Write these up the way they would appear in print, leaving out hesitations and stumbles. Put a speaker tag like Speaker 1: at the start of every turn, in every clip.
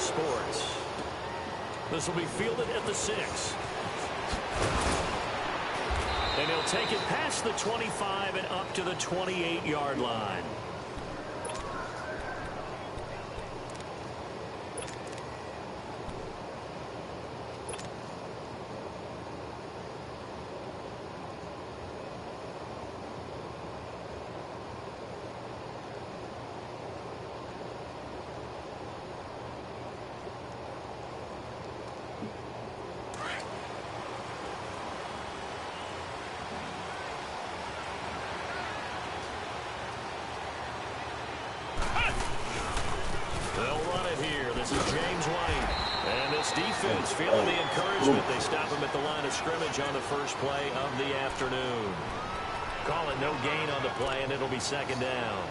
Speaker 1: Sports. This will be fielded at the 6. And he'll take it past the 25 and up to the 28-yard line. Defense feeling the encouragement. They stop him at the line of scrimmage on the first play of the afternoon. Call it no gain on the play, and it'll be second down.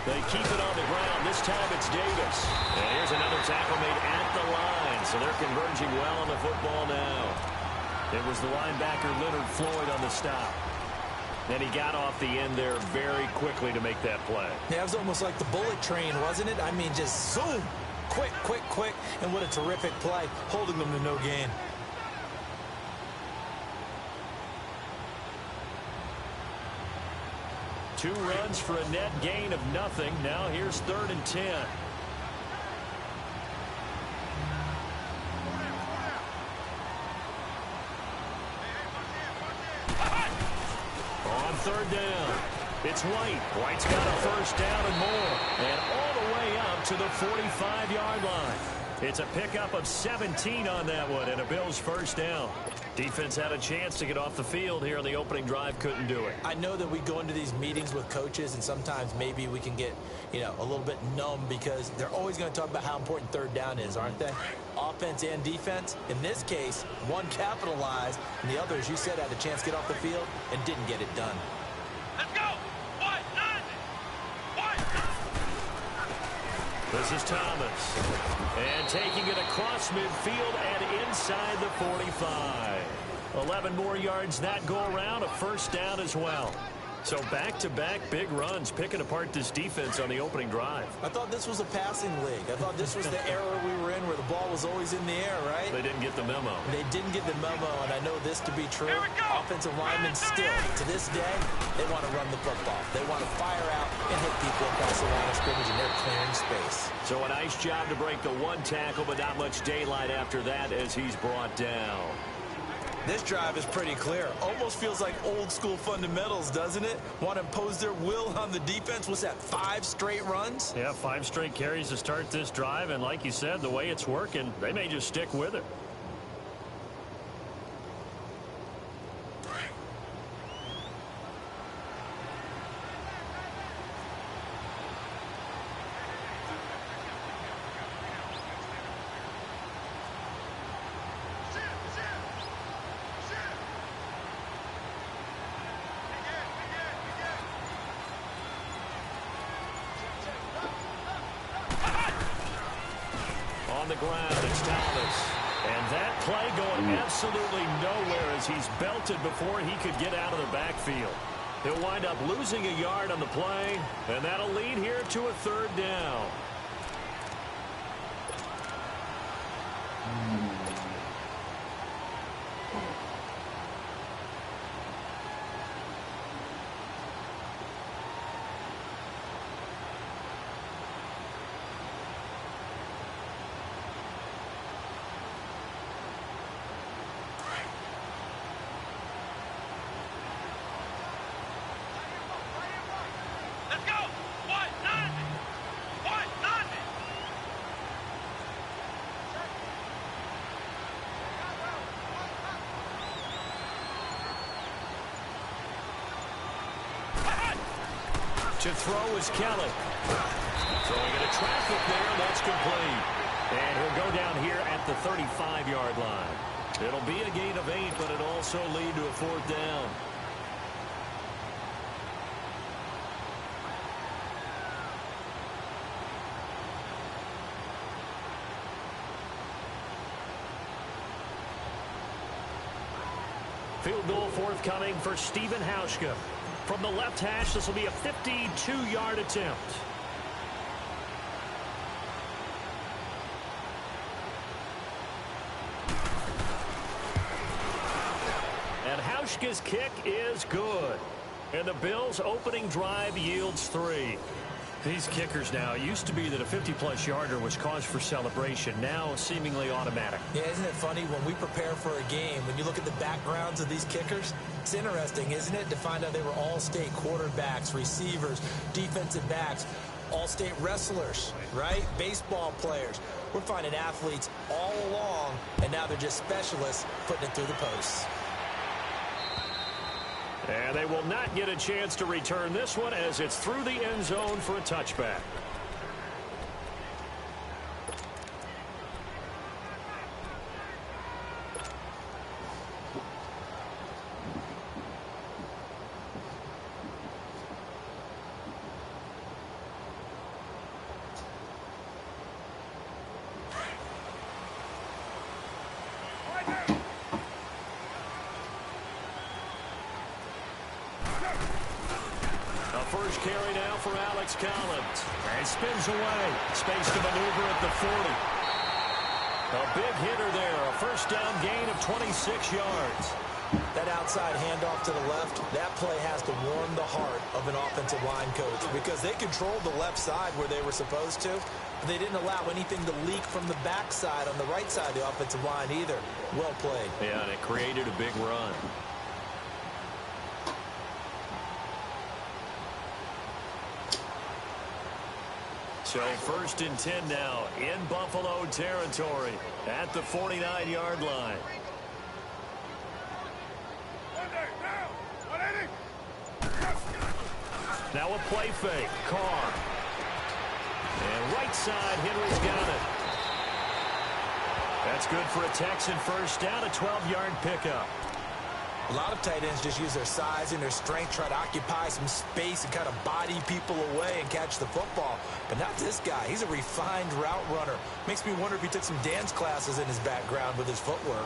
Speaker 1: They keep it on the ground. This time it's Davis. And here's another tackle made at the line. So they're converging well on the football now. It was the linebacker Leonard Floyd on the stop. And he got off the end there very quickly to make that play.
Speaker 2: Yeah, it was almost like the bullet train, wasn't it? I mean, just zoom. Quick, quick, quick. And what a terrific play, holding them to no gain.
Speaker 1: Two runs for a net gain of nothing. Now here's 3rd and 10. On 3rd down, it's White. White's got a first down and more. And all the way up to the 45-yard line. It's a pickup of 17 on that one and a Bills first down. Defense had a chance to get off the field here on the opening drive, couldn't do it.
Speaker 2: I know that we go into these meetings with coaches, and sometimes maybe we can get, a little bit numb because they're always going to talk about how important 3rd down is, aren't they? Offense and defense. In this case, one capitalized, and the other, as you said, had a chance to get off the field and didn't get it done.
Speaker 3: Let's go!
Speaker 1: This is Thomas. And taking it across midfield and inside the 45. 11 more yards that go around, a first down as well. So back-to-back big runs, picking apart this defense on the opening drive.
Speaker 2: I thought this was a passing league. I thought this was the era we were in where the ball was always in the air, right?
Speaker 1: They didn't get the memo.
Speaker 2: They didn't get the memo, and I know this to be true. Offensive linemen still, to this day, they want to run the football. They want to fire out and hit people across the line of scrimmage, and they're clearing space. So
Speaker 1: a nice job to break the one tackle, but not much daylight after that as he's brought down.
Speaker 2: This drive is pretty clear. Almost feels like old school fundamentals, doesn't it? Want to impose their will on the defense. What's that, 5 straight runs?
Speaker 1: Yeah, 5 straight carries to start this drive. And like you said, the way it's working, they may just stick with it. On the ground, it's Thomas. And that play going absolutely nowhere as he's belted before he could get out of the backfield. He'll wind up losing a yard on the play, and that'll lead here to a 3rd down. To throw is Kelly. Throwing into traffic there. That's complete. And he'll go down here at the 35-yard line. It'll be a gain of 8, but it'll also lead to a 4th down. Field goal forthcoming for Stephen Hauschka. From the left hash, this will be a 52-yard attempt. And Hauschka's kick is good. And the Bills' opening drive yields 3. These kickers now, it used to be that a 50-plus yarder was cause for celebration. Now, seemingly automatic.
Speaker 2: Yeah, isn't it funny when we prepare for a game, when you look at the backgrounds of these kickers, it's interesting, isn't it, to find out they were all-state quarterbacks, receivers, defensive backs, all-state wrestlers, right? Baseball players. We're finding athletes all along, and now they're just specialists putting it through the posts.
Speaker 1: And they will not get a chance to return this one as it's through the end zone for a touchback. First carry now for Alex Collins. And spins away. Space to maneuver at the 40. A big hitter there. A first down gain of 26 yards.
Speaker 2: That outside handoff to the left, that play has to warm the heart of an offensive line coach because they controlled the left side where they were supposed to. But they didn't allow anything to leak from the backside on the right side of the offensive line either. Well played.
Speaker 1: Yeah, and it created a big run. So 1st and 10 now in Buffalo territory at the 49-yard line. Now a play fake. Carr. And right side, Henry's got it. That's good for a Texan first down, a 12-yard pickup.
Speaker 2: A lot of tight ends just use their size and their strength, try to occupy some space and kind of body people away and catch the football. But not this guy. He's a refined route runner. Makes me wonder if he took some dance classes in his background with his footwork.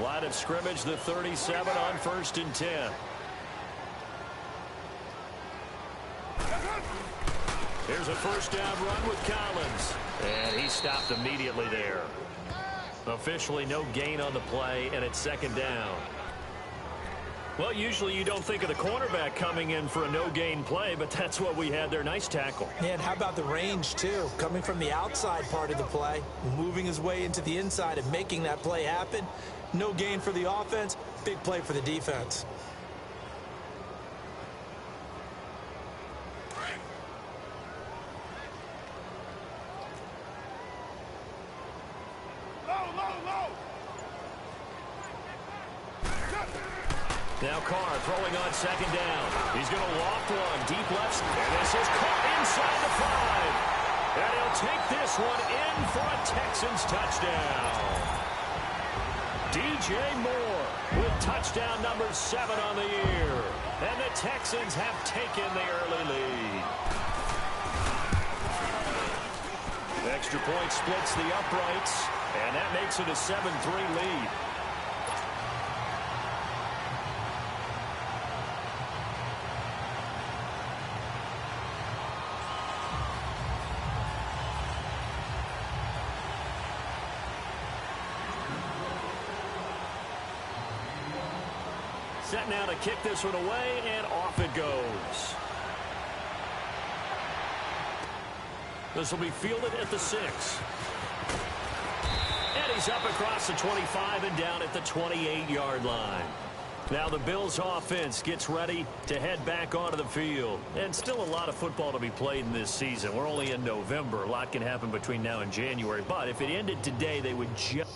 Speaker 1: Line of scrimmage, the 37 on 1st and 10. Here's a first down run with Collins. And he stopped immediately there. Officially no gain on the play, and it's 2nd down. Well, usually you don't think of the cornerback coming in for a no-gain play, but that's what we had there. Nice tackle.
Speaker 2: Yeah, and how about the range, too? Coming from the outside part of the play, moving his way into the inside and making that play happen. No gain for the offense, big play for the defense.
Speaker 1: Now Carr throwing on 2nd down. He's going to loft one deep left. And this is caught inside the 5. And he'll take this one in for a Texans touchdown. DJ Moore with touchdown number 7 on the year. And the Texans have taken the early lead. Extra point splits the uprights. And that makes it a 7-3 lead. Set now to kick this one away, and off it goes. This will be fielded at the 6. And he's up across the 25 and down at the 28-yard line. Now the Bills offense gets ready to head back onto the field. And still a lot of football to be played in this season. We're only in November. A lot can happen between now and January. But if it ended today, they would just...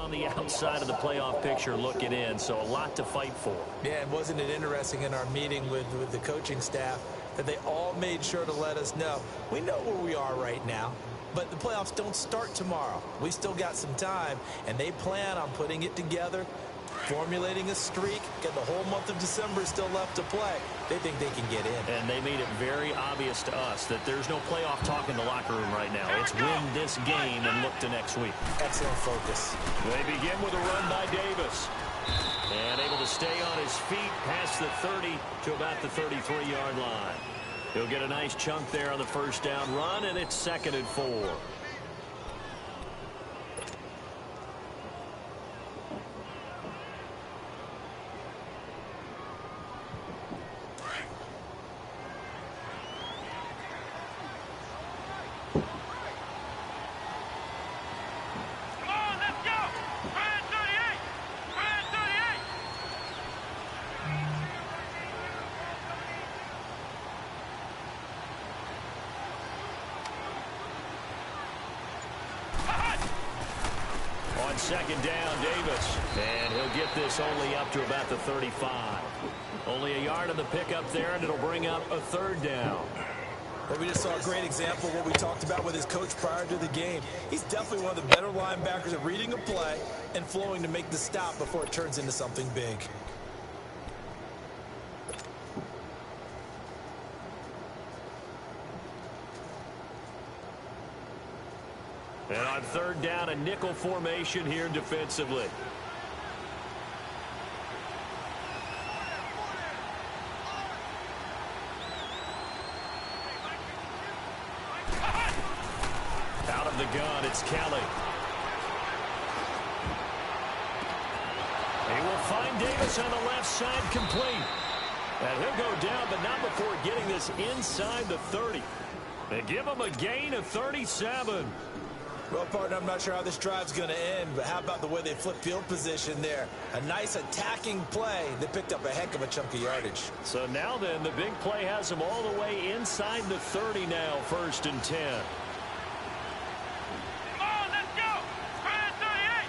Speaker 1: on the outside of the playoff picture looking in, so a lot to fight for.
Speaker 2: Yeah, and wasn't it interesting in our meeting with the coaching staff that they all made sure to let us know, we know where we are right now, but the playoffs don't start tomorrow. We still got some time, and they plan on putting it together, formulating a streak, get the whole month of December still left to play. They think they can get in.
Speaker 1: And they made it very obvious to us that there's no playoff talk in the locker room right now. It's win this game and look to next week.
Speaker 2: Excellent focus.
Speaker 1: They begin with a run by Davis. And able to stay on his feet past the 30 to about the 33-yard line. He'll get a nice chunk there on the first down run, and it's 2nd and 4. Second down, Davis. And he'll get this only up to about the 35. Only a yard on the pickup there, and it'll bring up a 3rd down.
Speaker 2: Well, we just saw a great example of what we talked about with his coach prior to the game. He's definitely one of the better linebackers at reading a play and flowing to make the stop before it turns into something big.
Speaker 1: And on 3rd down, a nickel formation here defensively. Out of the gun, it's Kelly. He will find Davis on the left side complete. And he'll go down, but not before getting this inside the 30. They give him a gain of 37.
Speaker 2: Well, partner, I'm not sure how this drive's going to end, but how about the way they flip field position there? A nice attacking play that picked up a heck of a chunk of yardage.
Speaker 1: So now then, the big play has them all the way inside the 30 now, 1st and 10.
Speaker 3: Come on, let's go! 38!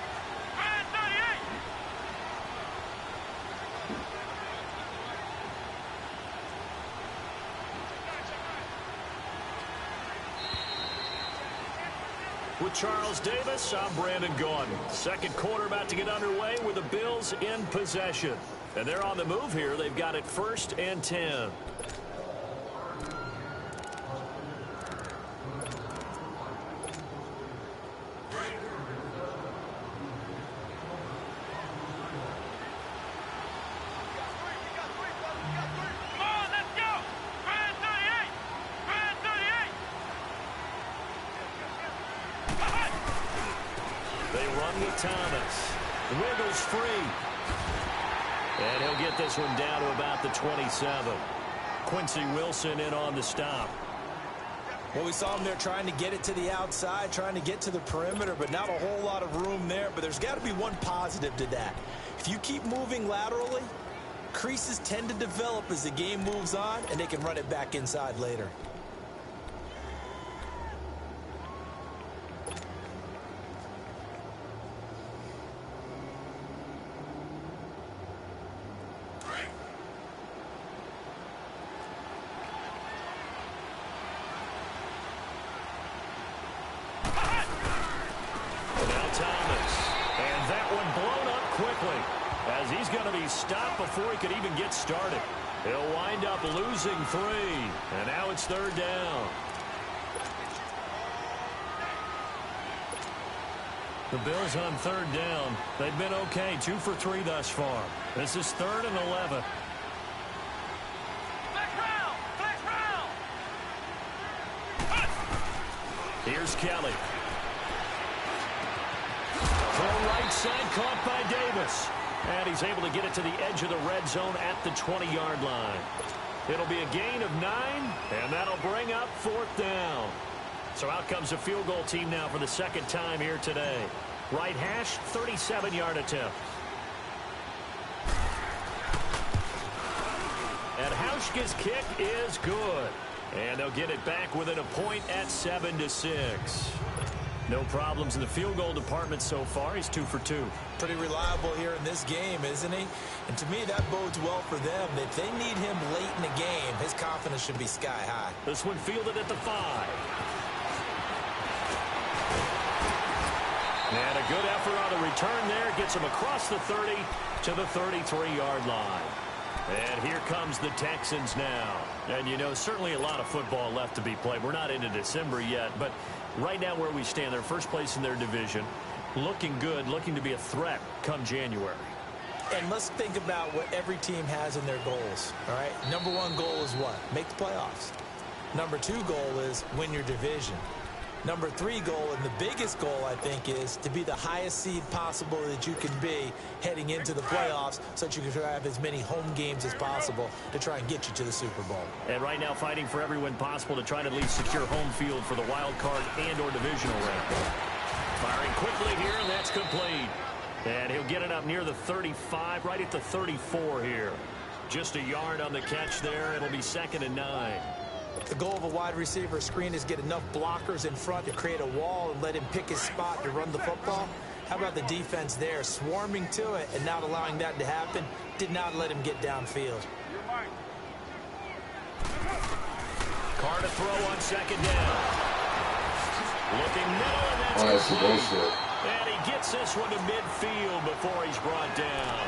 Speaker 3: 38!
Speaker 1: With Charles Davis, I'm Brandon Gordon. 2nd quarter about to get underway with the Bills in possession. And they're on the move here. They've got it 1st and 10. Thomas wiggles free. And he'll get this one down to about the 27. Quincy Wilson in on the stop.
Speaker 2: Well, we saw him there trying to get it to the outside, trying to get to the perimeter, but not a whole lot of room there. But there's got to be one positive to that. If you keep moving laterally, creases tend to develop as the game moves on, and they can run it back inside later.
Speaker 1: As he's going to be stopped before he could even get started. He'll wind up losing 3. And now it's 3rd down. The Bills on 3rd down. They've been okay. 2 for 3 thus far. This is 3rd and 11. Here's Kelly. Throw right side, caught by Davis. And he's able to get it to the edge of the red zone at the 20-yard line. It'll be a gain of 9, and that'll bring up 4th down. So out comes the field goal team now for the 2nd time here today. Right hash, 37-yard attempt. And Hauschka's kick is good. And they'll get it back within a point at 7-6. No problems in the field goal department so far. He's 2 for 2.
Speaker 2: Pretty reliable here in this game, isn't he? And to me, that bodes well for them. If they need him late in the game, his confidence should be sky high.
Speaker 1: This one fielded at the 5. And a good effort on the return there. Gets him across the 30 to the 33-yard line. And here comes the Texans now. And, you know, certainly a lot of football left to be played. We're not into December yet, but right now where we stand, they're first place in their division. Looking good, looking to be a threat come January.
Speaker 2: And let's think about what every team has in their goals, all right? Number 1 goal is what? Make the playoffs. Number 2 goal is win your division. Number 3 goal, and the biggest goal, I think, is to be the highest seed possible that you can be heading into the playoffs so that you can have as many home games as possible to try and get you to the Super Bowl.
Speaker 1: And right now fighting for every win possible to try to at least secure home field for the wild card and or divisional round. Firing quickly here, and that's complete. And he'll get it up near the 35, right at the 34 here. Just a yard on the catch there. It'll be 2nd and 9.
Speaker 2: The goal of a wide receiver screen is get enough blockers in front to create a wall and let him pick his spot to run the football. How about the defense there, swarming to it and not allowing that to happen? Did not let him get downfield.
Speaker 1: Carr to throw on 2nd down. Looking middle, and that's complete. And he gets this one to midfield before he's brought down.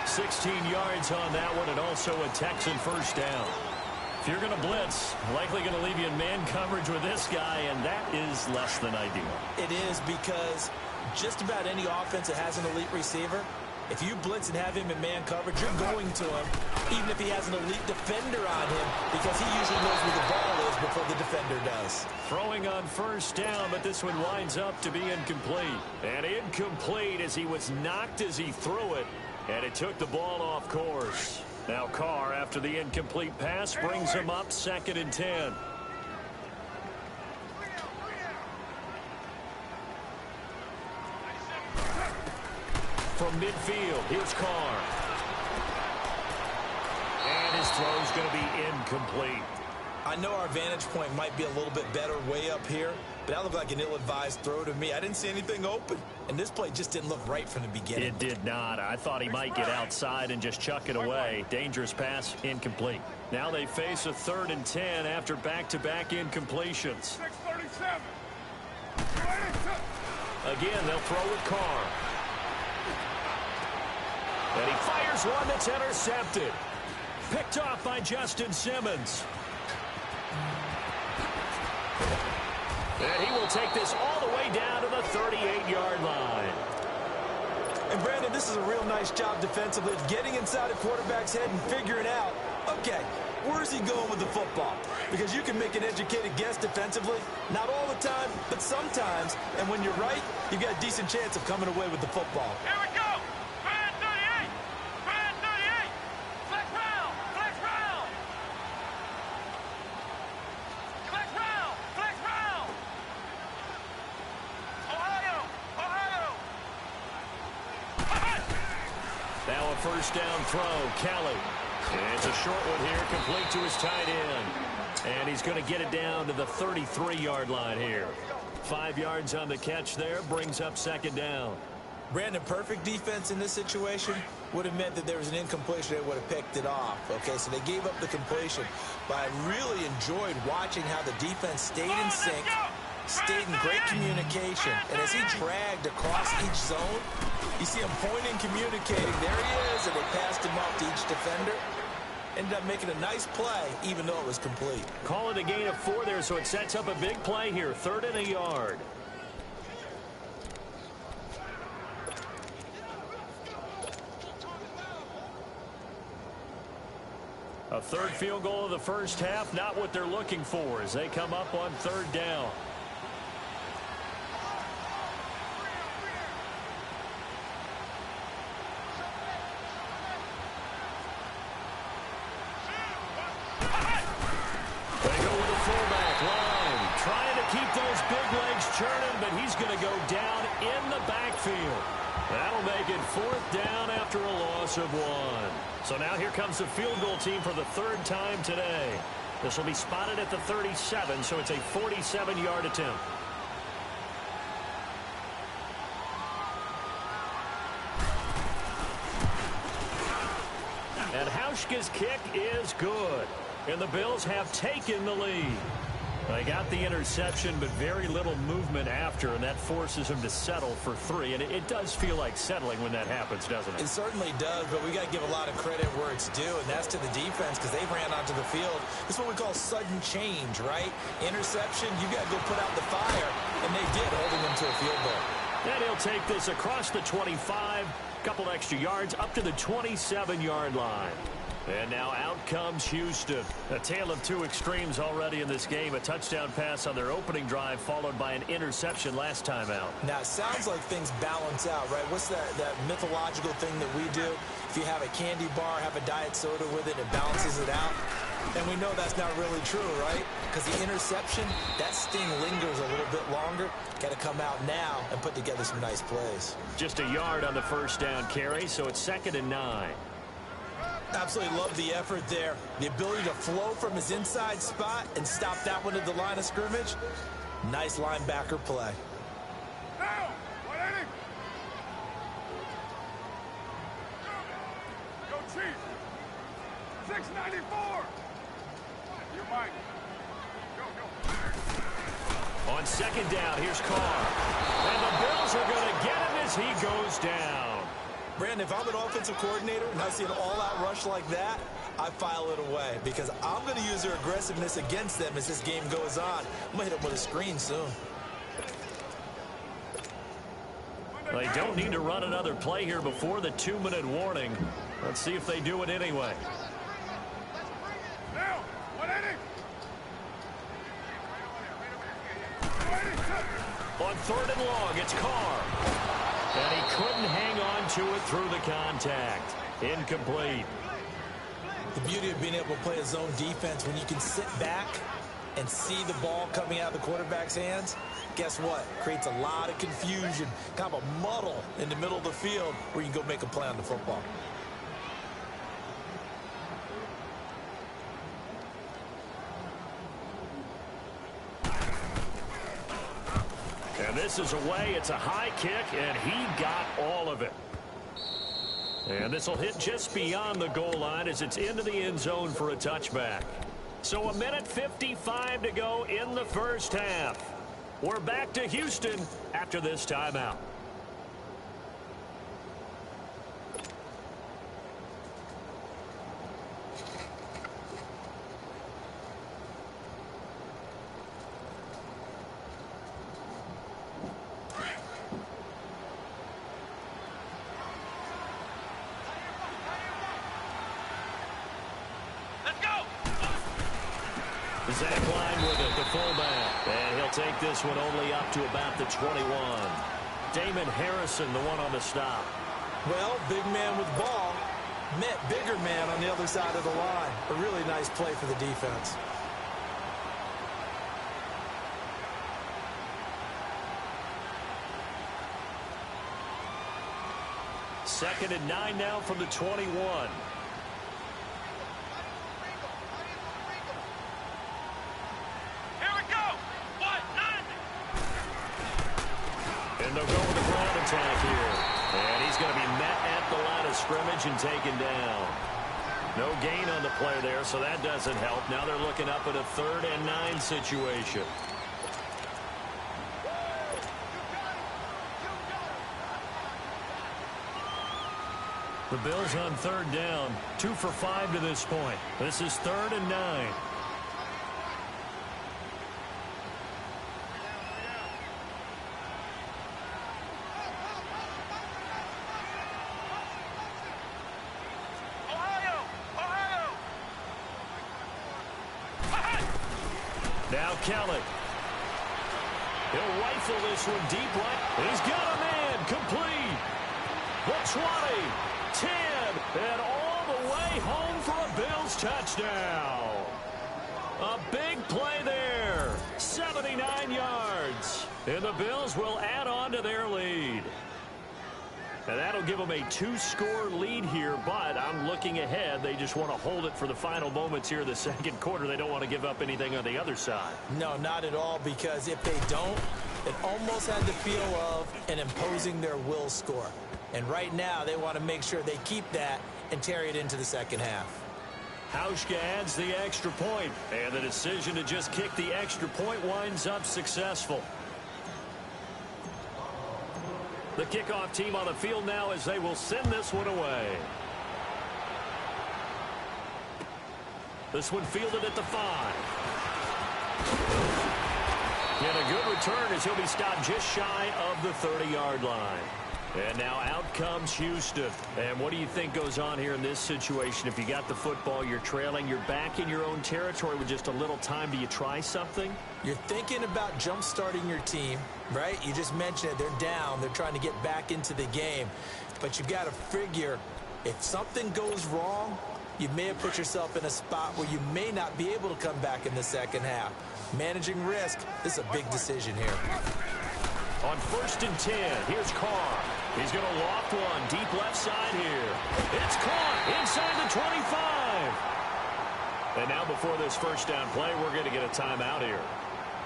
Speaker 1: 16 yards on that one, and also a Texan first down. If you're going to blitz, likely going to leave you in man coverage with this guy, and that is less than ideal.
Speaker 2: It is, because just about any offense that has an elite receiver, if you blitz and have him in man coverage, you're going to him, even if he has an elite defender on him, because he usually knows where the ball is before the defender does.
Speaker 1: Throwing on first down, but this one winds up to be incomplete. And incomplete as he was knocked as he threw it, and it took the ball off course. Now Carr, after the incomplete pass, brings him up 2nd and 10. From midfield, here's Carr. And his throw's going to be incomplete.
Speaker 2: I know our vantage point might be a little bit better way up here, but that looked like an ill-advised throw to me. I didn't see anything open, and this play just didn't look right from the beginning.
Speaker 1: It did not. I thought he might get outside and just chuck it away. Dangerous pass, incomplete. Now they face a 3rd and 10 after back-to-back incompletions. Again, they'll throw with Carr. And he fires one that's intercepted. Picked off by Justin Simmons. And he will take this all the way down to the 38-yard line.
Speaker 2: And, Brandon, this is a real nice job defensively of getting inside a quarterback's head and figuring out, okay, where's he going with the football? Because you can make an educated guess defensively, not all the time, but sometimes. And when you're right, you've got a decent chance of coming away with the football.
Speaker 3: Here we go. Fan 38. Fan 38. Flex round. Flex round. Flex round. Flex round. Ohio. Ohio.
Speaker 1: Now a first down throw. Kelly. And it's a short one here, complete to his tight end. And he's going to get it down to the 33-yard line here. 5 yards on the catch there, brings up 2nd down.
Speaker 2: Brandon, perfect defense in this situation would have meant that there was an incompletion. They would have picked it off. Okay, so they gave up the completion. But I really enjoyed watching how the defense stayed in sync, stayed in great communication. And as he dragged across each zone, you see him pointing, communicating. There he is, and they passed him off to each defender. Ended up making a nice play, even though it was complete.
Speaker 1: Call it a gain of 4 there, so it sets up a big play here. 3rd and a yard. A 3rd field goal of the first half, not what they're looking for as they come up on 3rd down. Churning, but he's going to go down in the backfield. That'll make it 4th down after a loss of 1. So now here comes the field goal team for the 3rd time today. This will be spotted at the 37, so it's a 47-yard attempt. Hauschka's kick is good. And the Bills have taken the lead. They got the interception, but very little movement after, and that forces him to settle for 3. And it does feel like settling when that happens, doesn't it?
Speaker 2: It certainly does, but we got to give a lot of credit where it's due, and that's to the defense because they ran onto the field. This is what we call sudden change, right? Interception, you got to go put out the fire, and they did, holding them to a field goal.
Speaker 1: And he'll take this across the 25, couple extra yards, up to the 27-yard line. And now out comes Houston. A tale of two extremes already in this game. A touchdown pass on their opening drive, followed by an interception last time out.
Speaker 2: Now, it sounds like things balance out, right? What's that mythological thing that we do? If you have a candy bar, have a diet soda with it, it balances it out. And we know that's not really true, right? Because the interception, that sting lingers a little bit longer. Got to come out now and put together some nice plays.
Speaker 1: Just a yard on the first down carry, so it's 2nd and 9.
Speaker 2: Absolutely love the effort there. The ability to flow from his inside spot and stop that one at the line of scrimmage. Nice linebacker play.
Speaker 3: Now, 180. Go Chiefs. 694. You Mike. Go.
Speaker 1: On 2nd down, here's Carr. And the Bills are going to get him as he goes down.
Speaker 2: Brandon, if I'm an offensive coordinator and I see an all-out rush like that, I file it away because I'm going to use their aggressiveness against them as this game goes on. I'm going to hit them with a screen soon.
Speaker 1: They don't need to run another play here before the 2-minute warning. Let's see if they do it anyway.
Speaker 3: Now, 180.
Speaker 1: On 3rd and long, it's Carr. And he couldn't hang on to it through the contact. Incomplete.
Speaker 2: The beauty of being able to play a zone defense when you can sit back and see the ball coming out of the quarterback's hands, guess what? Creates a lot of confusion, kind of a muddle in the middle of the field where you can go make a play on the football.
Speaker 1: And this is away. It's a high kick, and he got all of it. And this will hit just beyond the goal line as it's into the end zone for a touchback. So 1:55 to go in the first half. We're back to Houston after this timeout. Zach Line with it, the fullback. And he'll take this one only up to about the 21. Damon Harrison, the one on the stop.
Speaker 2: Well, big man with ball met bigger man on the other side of the line. A really nice play for the defense.
Speaker 1: Second and 9 now from the 21. And they'll go with the ground attack here. And he's going to be met at the line of scrimmage and taken down. No gain on the play there, so that doesn't help. Now they're looking up at a 3rd and 9 situation. The Bills on 3rd down. 2 for 5 to this point. This is 3rd and 9. Now Kelly. He'll rifle this one deep right. He's got a man complete. The 20, 10, and all the way home for a Bills touchdown. A big play there. 79 yards. And the Bills will add on to their lead. And that'll give them a 2-score lead here, but I'm looking ahead. They just want to hold it for the final moments here in the second quarter. They don't want to give up anything on the other side.
Speaker 2: No, not at all, because if they don't, it almost had the feel of an imposing their will score. And right now, they want to make sure they keep that and carry it into the second half.
Speaker 1: Hauschka adds the extra point, and the decision to just kick the extra point winds up successful. The kickoff team on the field now as they will send this one away. This one fielded at the 5. And a good return as he'll be stopped just shy of the 30-yard line. And now out comes Houston. And what do you think goes on here in this situation? If you got the football, you're trailing, you're back in your own territory with just a little time. Do you try something?
Speaker 2: You're thinking about jump-starting your team, right? You just mentioned it. They're down. They're trying to get back into the game. But you've got to figure if something goes wrong, you may have put yourself in a spot where you may not be able to come back in the second half. Managing risk, this is a big decision here.
Speaker 1: On 1st and 10, here's Carr. He's going to loft one deep left side here. It's caught inside the 25. And now before this first down play, we're going to get a timeout here,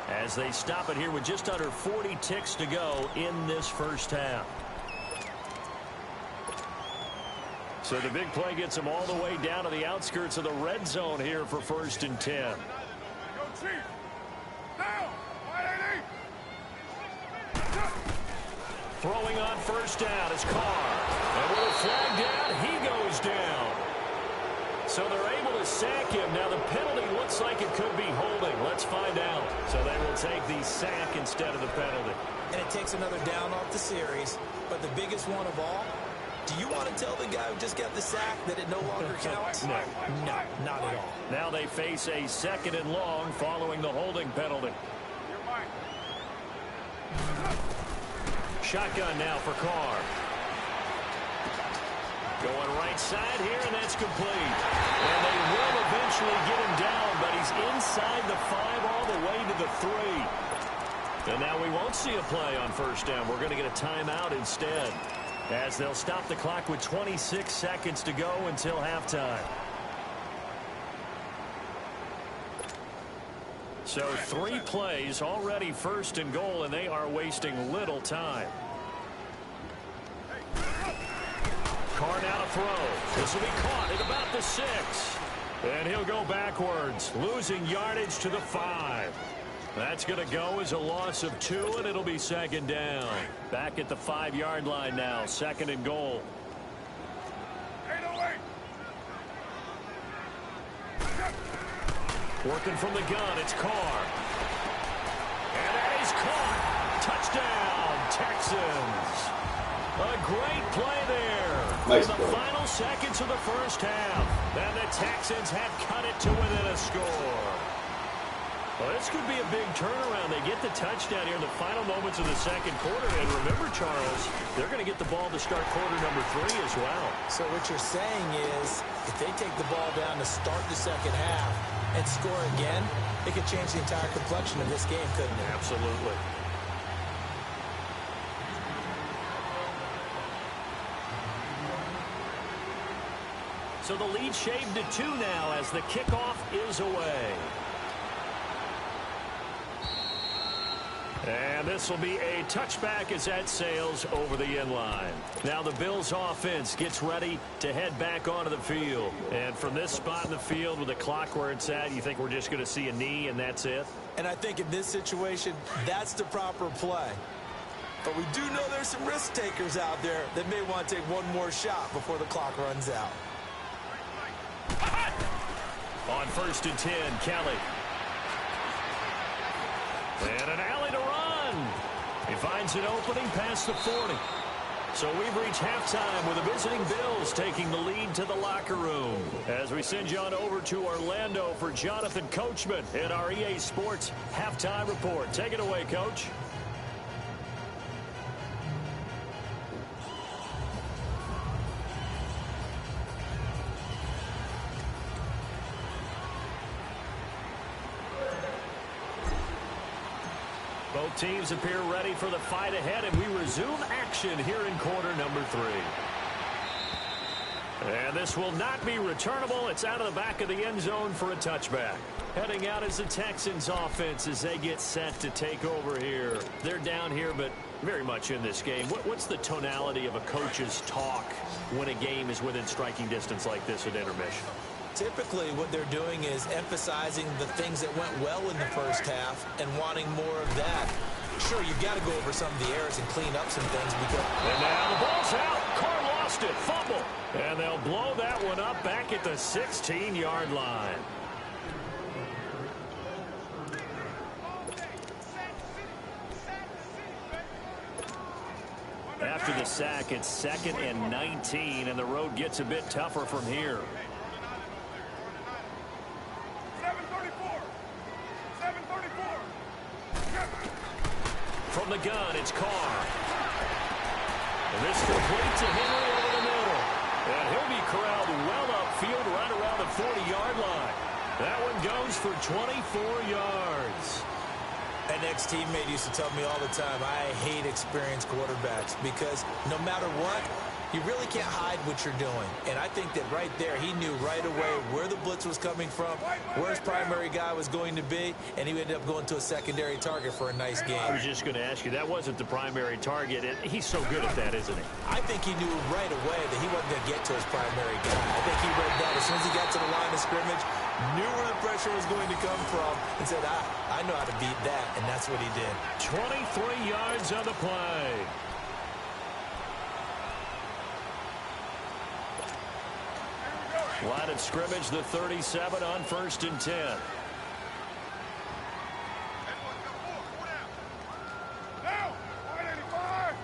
Speaker 1: as they stop it here with just under 40 ticks to go in this first half. So the big play gets them all the way down to the outskirts of the red zone here for 1st and 10.
Speaker 3: Go Chief! Now! 180!
Speaker 1: Throwing on 1st down is Carr. And with a flag down, he goes down. So they're able to sack him. Now the penalty looks like it could be holding. Let's find out. So they will take the sack instead of the penalty.
Speaker 2: And it takes another down off the series. But the biggest one of all, do you want to tell the guy who just got the sack that it no longer counts?
Speaker 1: No.
Speaker 2: No, not at all.
Speaker 1: Now they face a 2nd and long following the holding penalty. Shotgun now for Carr. Going right side here, and that's complete. And they will eventually get him down, but he's inside the 5 all the way to the 3. And now we won't see a play on 1st down. We're going to get a timeout instead, as they'll stop the clock with 26 seconds to go until halftime. So 3 plays already 1st and goal, and they are wasting little time. Carr now to throw. This will be caught at about the 6. And he'll go backwards, losing yardage to the 5. That's going to go as a loss of 2, and it'll be 2nd down. Back at the 5-yard line now, 2nd and goal.
Speaker 3: 808!
Speaker 1: Working from the gun, it's Carr. And that is caught. Touchdown, Texans. A great play there.
Speaker 4: Nice
Speaker 1: in the
Speaker 4: play.
Speaker 1: final seconds of the first half. And the Texans have cut it to within a score. Well, this could be a big turnaround. They get the touchdown here in the final moments of the second quarter. And remember, Charles, they're going to get the ball to start quarter number 3 as well.
Speaker 2: So what you're saying is, if they take the ball down to start the second half and score again, it could change the entire complexion of this game, couldn't it?
Speaker 1: Absolutely. So the lead shaved to 2 now as the kickoff is away. And this will be a touchback as that sails over the end line. Now the Bills offense gets ready to head back onto the field. And from this spot in the field with the clock where it's at, you think we're just going to see a knee and that's it?
Speaker 2: And I think in this situation, that's the proper play. But we do know there's some risk takers out there that may want to take one more shot before the clock runs out.
Speaker 1: On 1st and 10, Kelly. And an alley to run. He finds an opening past the 40. So we've reached halftime with the visiting Bills taking the lead to the locker room. As we send you on over to Orlando for Jonathan Coachman in our EA Sports Halftime Report. Take it away, Coach. Both teams appear ready for the fight ahead, and we resume action here in quarter number 3. And this will not be returnable. It's out of the back of the end zone for a touchback. Heading out as the Texans offense as they get set to take over here. They're down here, but very much in this game. What's the tonality of a coach's talk when a game is within striking distance like this at intermission?
Speaker 2: Typically, what they're doing is emphasizing the things that went well in the first half and wanting more of that. Sure, you've got to go over some of the errors and clean up some things because...
Speaker 1: And now the ball's out. Carr lost it. Fumble. And they'll blow that one up back at the 16-yard line. After the sack, it's 2nd and 19, and the road gets a bit tougher from here.
Speaker 3: 734. 734.
Speaker 1: From the gun, it's Carr. And this complete to Henry over the middle. And he'll be corralled well upfield right around the 40-yard line. That one goes for 24 yards.
Speaker 2: An ex-teammate used to tell me all the time, I hate experienced quarterbacks because no matter what, you really can't hide what you're doing. And I think that right there, he knew right away where the blitz was coming from, where his primary guy was going to be, and he ended up going to a secondary target for a nice game.
Speaker 1: I was just going to ask you, that wasn't the primary target. He's so good at that, isn't he?
Speaker 2: I think he knew right away that he wasn't going to get to his primary guy. I think he read that as soon as he got to the line of scrimmage, knew where the pressure was going to come from, and said, I know how to beat that, and that's what he did.
Speaker 1: 23 yards on the play. Line of scrimmage, the 37 on 1st and 10.
Speaker 3: Now, 185.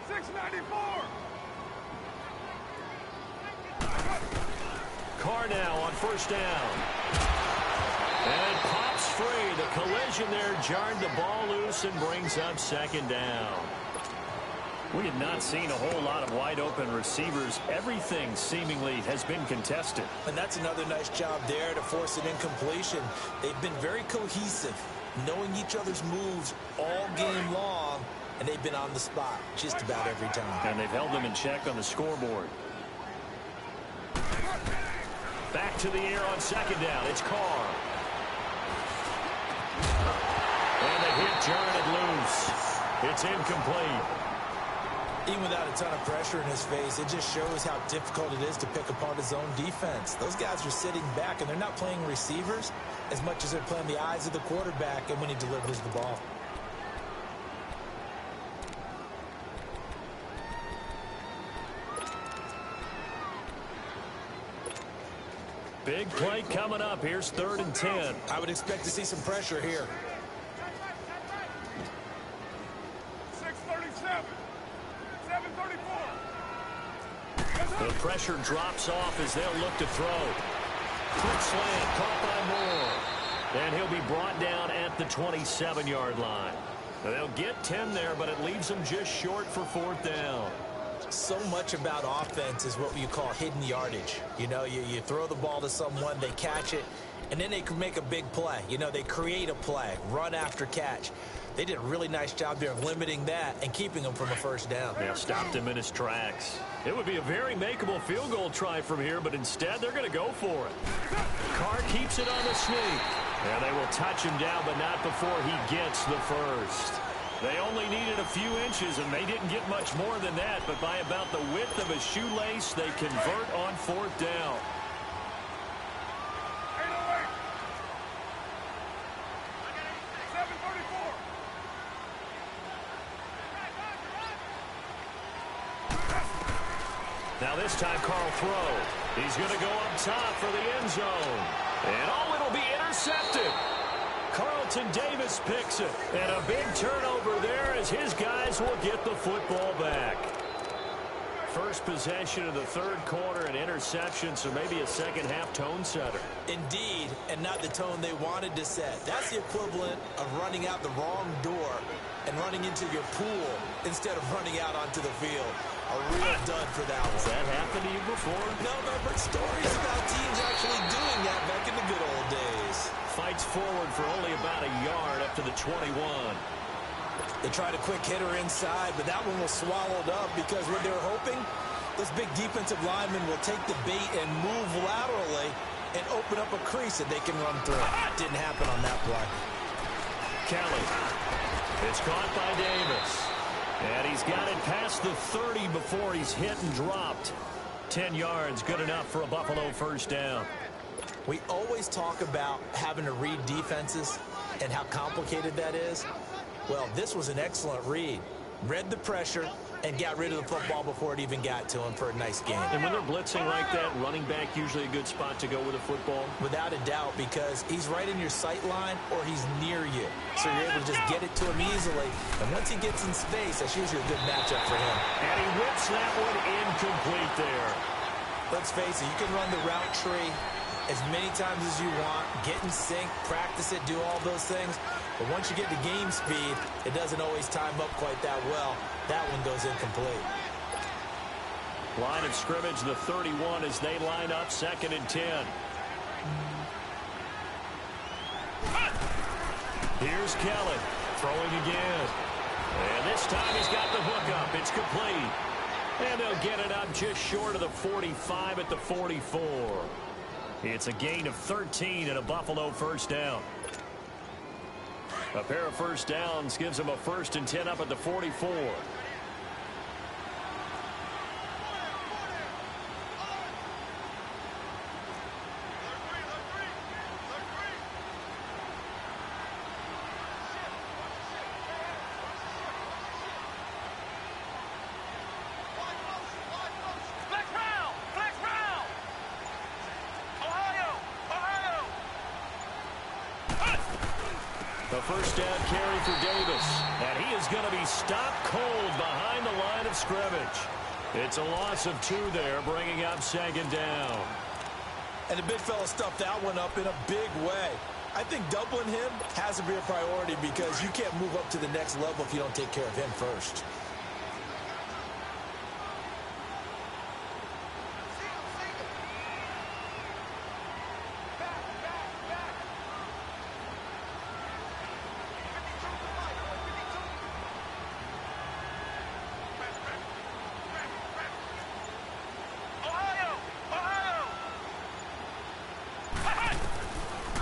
Speaker 3: 694.
Speaker 1: Carr now on 1st down. And it pops free. The collision there jarred the ball loose and brings up 2nd down. We have not seen a whole lot of wide open receivers. Everything seemingly has been contested.
Speaker 2: And that's another nice job there to force an incompletion. They've been very cohesive, knowing each other's moves all game long, and they've been on the spot just about every time.
Speaker 1: And they've held them in check on the scoreboard. Back to the air on 2nd down. It's Carr. And the hit jarred loose. It's incomplete.
Speaker 2: Even without a ton of pressure in his face, it just shows how difficult it is to pick apart his own defense. Those guys are sitting back, and they're not playing receivers as much as they're playing the eyes of the quarterback and when he delivers the ball.
Speaker 1: Big play coming up. Here's 3rd and 10.
Speaker 2: I would expect to see some pressure here.
Speaker 3: 637. 734.
Speaker 1: The pressure drops off as they'll look to throw. Quick slant, caught by Moore. And he'll be brought down at the 27-yard line. Now, they'll get 10 there, but it leaves them just short for 4th down.
Speaker 2: So much about offense is what you call hidden yardage. You know, you throw the ball to someone, they catch it, and then they can make a big play. You know, they create a play, run after catch. They did a really nice job there of limiting that and keeping him from a 1st down.
Speaker 1: Yeah, stopped him in his tracks. It would be a very makeable field goal try from here, but instead they're going to go for it. Carr keeps it on the sneak. And they will touch him down, but not before he gets the 1st. They only needed a few inches, and they didn't get much more than that, but by about the width of a shoelace, they convert on 4th down.
Speaker 3: 808. 734.
Speaker 1: Now this time, Carl throw. He's going to go up top for the end zone. And it'll be intercepted. Carlton Davis picks it. And a big turnover there as his guys will get the football back. First possession of the 3rd quarter, an interception, so maybe a second-half tone setter.
Speaker 2: Indeed, and not the tone they wanted to set. That's the equivalent of running out the wrong door and running into your pool instead of running out onto the field. A real dud for that one.
Speaker 1: Has that happened to you before?
Speaker 2: No, but I've heard stories about teams actually doing that back in the good old days.
Speaker 1: Fights forward for only about a yard up to the 21.
Speaker 2: They tried a quick hitter inside, but that one was swallowed up because what they were hoping, those big defensive linemen will take the bait and move laterally and open up a crease that they can run through. Didn't happen on that play.
Speaker 1: Kelly. It's caught by Davis. And he's got it past the 30 before he's hit and dropped. 10 yards, good enough for a Buffalo first down.
Speaker 2: We always talk about having to read defenses and how complicated that is. Well, this was an excellent read. Read the pressure and got rid of the football before it even got to him for a nice game.
Speaker 1: And when they're blitzing like that, running back usually a good spot to go with a football?
Speaker 2: Without a doubt, because he's right in your sight line or he's near you. So you're able to just get it to him easily. And once he gets in space, that's usually a good matchup for him.
Speaker 1: And he whips that one incomplete there.
Speaker 2: Let's face it, you can run the route tree as many times as you want, get in sync, practice it, do all those things. But once you get to game speed, it doesn't always time up quite that well. That one goes incomplete.
Speaker 1: Line of scrimmage, the 31 as they line up, 2nd and 10. Here's Kelly throwing again. And this time he's got the hook up. It's complete. And they'll get it up just short of the 45 at the 44. It's a gain of 13 and a Buffalo first down. A pair of first downs gives them a 1st and 10 up at the 44. The first down carry for Davis. And he is going to be stopped cold behind the line of scrimmage. It's a loss of 2 there, bringing up 2nd down.
Speaker 2: And the big fella stuffed that one up in a big way. I think doubling him has to be a priority because you can't move up to the next level if you don't take care of him first.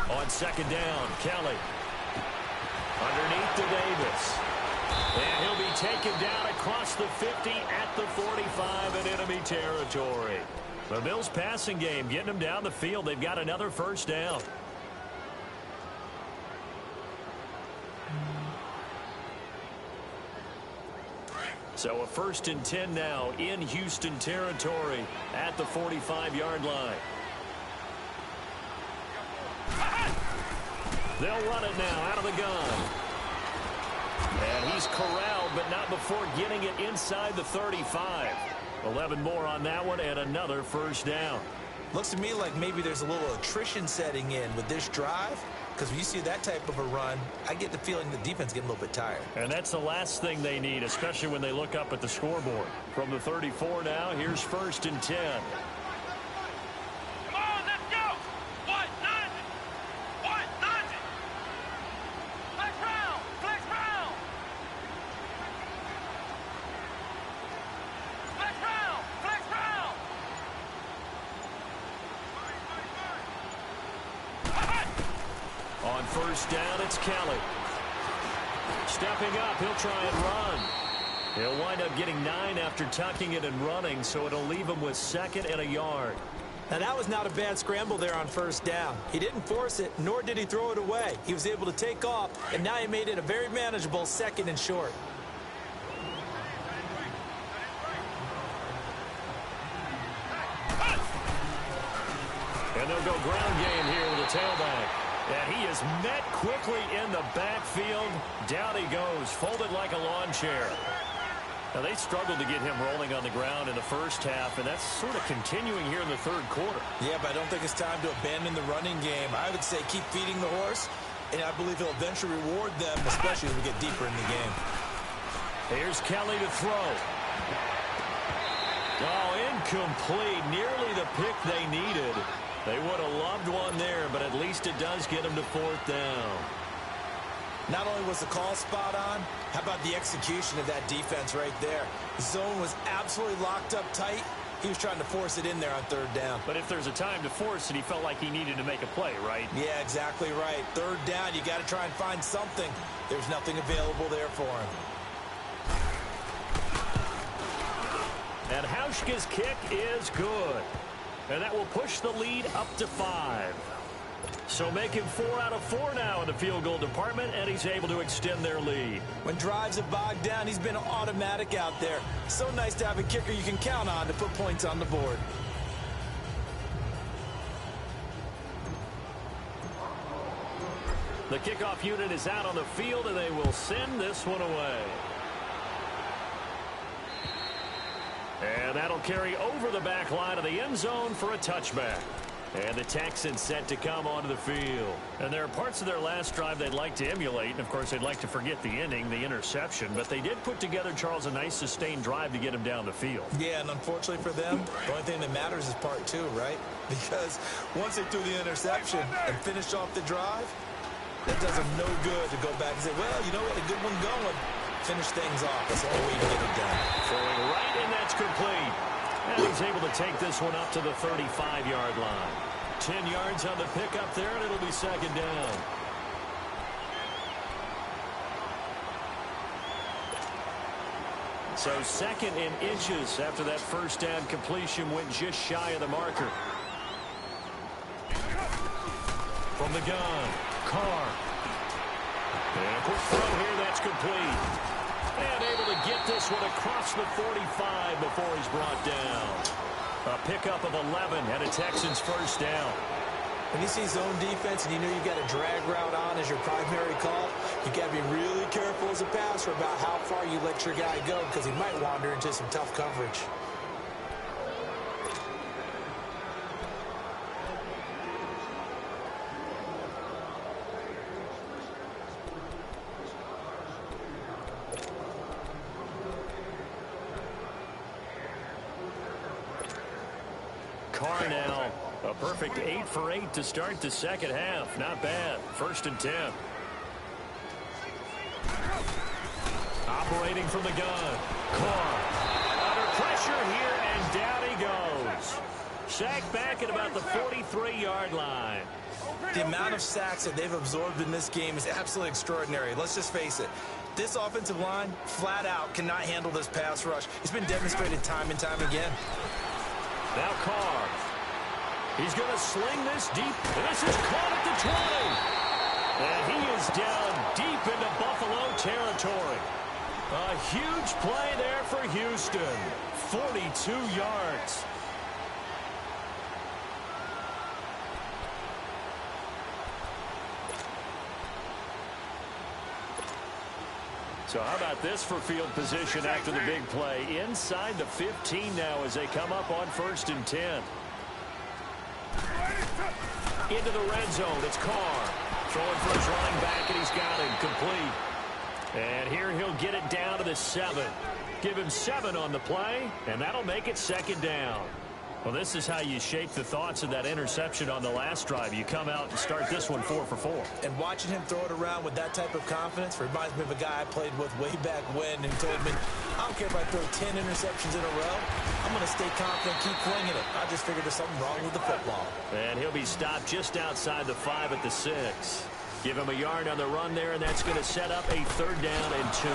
Speaker 1: On 2nd down, Kelly. Underneath to Davis. And he'll be taken down across the 50 at the 45 in enemy territory. The Bills' passing game getting them down the field. They've got another first down. So a 1st and 10 now in Houston territory at the 45-yard line. They'll run it now out of the gun. And he's corralled, but not before getting it inside the 35. 11 more on that one and another first down.
Speaker 2: Looks to me like maybe there's a little attrition setting in with this drive. Because when you see that type of a run, I get the feeling the defense getting a little bit tired.
Speaker 1: And that's the last thing they need, especially when they look up at the scoreboard. From the 34 now, here's 1st and 10. On 1st down, it's Kelly. Stepping up, he'll try and run. He'll wind up getting 9 after tucking it and running, so it'll leave him with 2nd and a yard.
Speaker 2: Now, that was not a bad scramble there on 1st down. He didn't force it, nor did he throw it away. He was able to take off, and now he made it a very manageable 2nd and short.
Speaker 1: And they'll go ground game here with a tailback. And he is met quickly in the backfield. Down he goes, folded like a lawn chair. Now, they struggled to get him rolling on the ground in the first half, and that's sort of continuing here in the 3rd quarter.
Speaker 2: Yeah, but I don't think it's time to abandon the running game. I would say keep feeding the horse, and I believe he'll eventually reward them, especially as we get deeper in the game.
Speaker 1: Here's Kelly to throw. Oh, incomplete. Nearly the pick they needed. They would have loved one there, but at least it does get them to 4th down.
Speaker 2: Not only was the call spot on, how about the execution of that defense right there? The zone was absolutely locked up tight. He was trying to force it in there on third down.
Speaker 1: But if there's a time to force it, he felt like he needed to make a play, right?
Speaker 2: Yeah, exactly right. Third down, you got to try and find something. There's nothing available there for him.
Speaker 1: And Hauschka's kick is good. And that will push the lead up to 5. So making 4 out of 4 now in the field goal department, and he's able to extend their lead.
Speaker 2: When drives have bogged down, he's been automatic out there. So nice to have a kicker you can count on to put points on the board.
Speaker 1: The kickoff unit is out on the field, and they will send this one away. And that'll carry over the back line of the end zone for a touchback. And the Texans set to come onto the field. And there are parts of their last drive they'd like to emulate. And, of course, they'd like to forget the ending, the interception. But they did put together, Charles, a nice sustained drive to get him down the field.
Speaker 2: Yeah, and unfortunately for them, the only thing that matters is part 2, right? Because once they threw the interception and finished off the drive, that does them no good to go back and say, well, you know what, a good one going. Finish things off. That's the only way you can get it done.
Speaker 1: Throwing right, and that's complete. And he's able to take this one up to the 35-yard line. 10 yards on the pickup there, and it'll be second down. So second in inches after that first down completion went just shy of the marker. From the gun, Carr. And quick throw here, that's complete. And able to get this one across the 45 before he's brought down. A pickup of 11 and a Texans first down.
Speaker 2: When you see zone defense and you know you've got a drag route on as your primary call, you got to be really careful as a passer about how far you let your guy go because he might wander into some tough coverage.
Speaker 1: Carr now, a perfect 8 for 8 to start the second half. Not bad. 1st and 10. Operating from the gun. Carr under pressure here, and down he goes. Sacked back at about the 43-yard line.
Speaker 2: The amount of sacks that they've absorbed in this game is absolutely extraordinary. Let's just face it. This offensive line, flat out, cannot handle this pass rush. It's been demonstrated time and time again.
Speaker 1: Now Carr. He's going to sling this deep. And this is caught at the 20. And he is down deep into Buffalo territory. A huge play there for Houston. 42 yards. So how about this for field position after the big play? Inside the 15 now as they come up on 1st and 10. Into the red zone. It's Carr. Throwing for his running back, and he's got him complete. And here he'll get it down to the 7. Give him 7 on the play, and that'll make it second down. Well, this is how you shape the thoughts of that interception on the last drive. You come out and start this one 4 for 4.
Speaker 2: And watching him throw it around with that type of confidence reminds me of a guy I played with way back when and told me, I don't care if I throw 10 interceptions in a row. I'm going to stay confident, keep flinging it. I just figured there's something wrong with the football.
Speaker 1: And he'll be stopped just outside the 5 at the 6. Give him a yard on the run there, and that's going to set up a 3rd down and 2.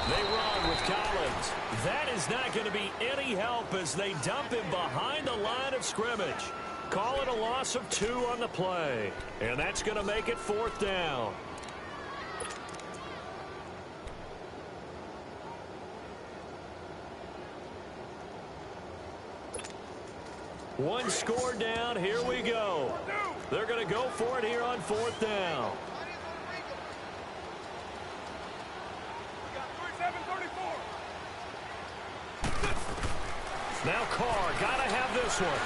Speaker 1: They run with Collins. That is not going to be any help as they dump him behind the line of scrimmage. Call it a loss of 2 on the play. And that's going to make it 4th down. One score down. Here we go. They're going to go for it here on 4th down. Now Carr, gotta have this one.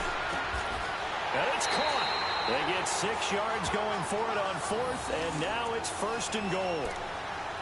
Speaker 1: And it's caught. They get 6 yards going for it on 4th, and now it's 1st and goal.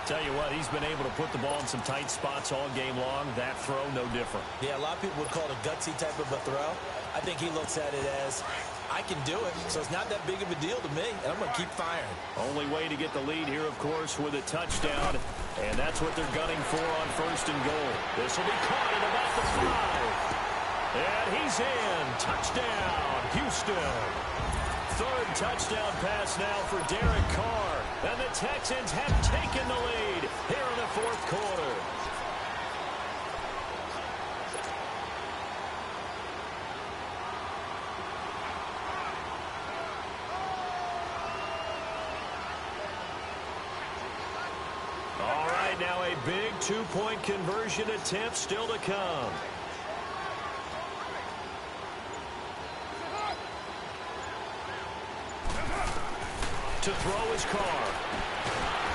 Speaker 1: Tell you what, he's been able to put the ball in some tight spots all game long. That throw, no different.
Speaker 2: Yeah, a lot of people would call it a gutsy type of a throw. I think he looks at it as, I can do it, so it's not that big of a deal to me, and I'm going to keep firing.
Speaker 1: Only way to get the lead here, of course, with a touchdown, and that's what they're gunning for on 1st and goal. This will be caught at about the 5. And he's in. Touchdown, Houston. 3rd touchdown pass now for Derek Carr. And the Texans have taken the lead here in the 4th quarter. All right, now a big 2-point conversion attempt still to come. To throw his Carr.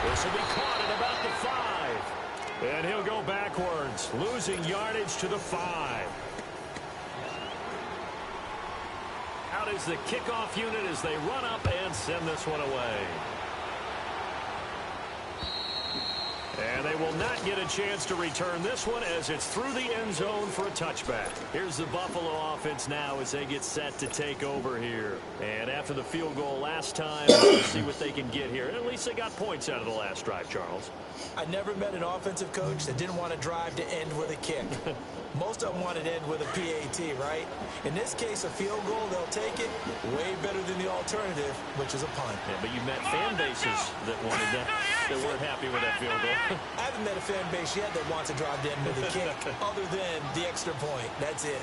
Speaker 1: This will be caught at about the 5. And he'll go backwards, losing yardage to the 5. Out is the kickoff unit as they run up and send this one away. And they will not get a chance to return this one as it's through the end zone for a touchback. Here's the Buffalo offense now as they get set to take over here. And after the field goal last time, we'll see what they can get here. And at least they got points out of the last drive, Charles.
Speaker 2: I never met an offensive coach that didn't want to drive to end with a kick. Most of them wanted to end with a PAT, right? In this case, a field goal, they'll take it way better than the alternative, which is a punt.
Speaker 1: Yeah, but you met fan bases that wanted that, that weren't happy with that field goal.
Speaker 2: I haven't met a fan base yet that wants to drive to end with a kick, other than the extra point. That's it.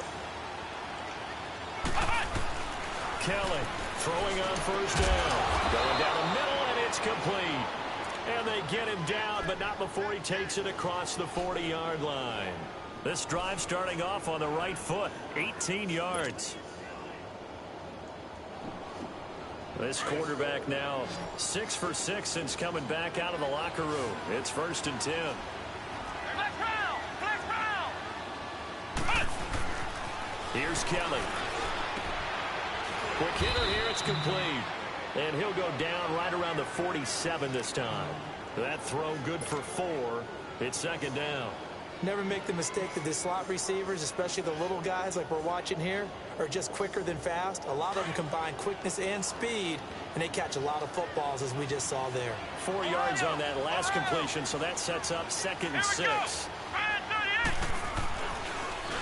Speaker 1: Kelly throwing on 1st down. Going down the middle, and it's complete. And they get him down, but not before he takes it across the 40-yard line. This drive starting off on the right foot, 18 yards. This quarterback now 6 for 6 since coming back out of the locker room. It's 1st and 10.
Speaker 3: Flex round! Flex round!
Speaker 1: Here's Kelly. Quick hitter here, it's complete. And he'll go down right around the 47 this time. That throw good for 4. It's 2nd down.
Speaker 2: Never make the mistake that the slot receivers, especially the little guys like we're watching here, are just quicker than fast. A lot of them combine quickness and speed, and they catch a lot of footballs, as we just saw there.
Speaker 1: 4 yards on that last completion, so that sets up 2nd and 6.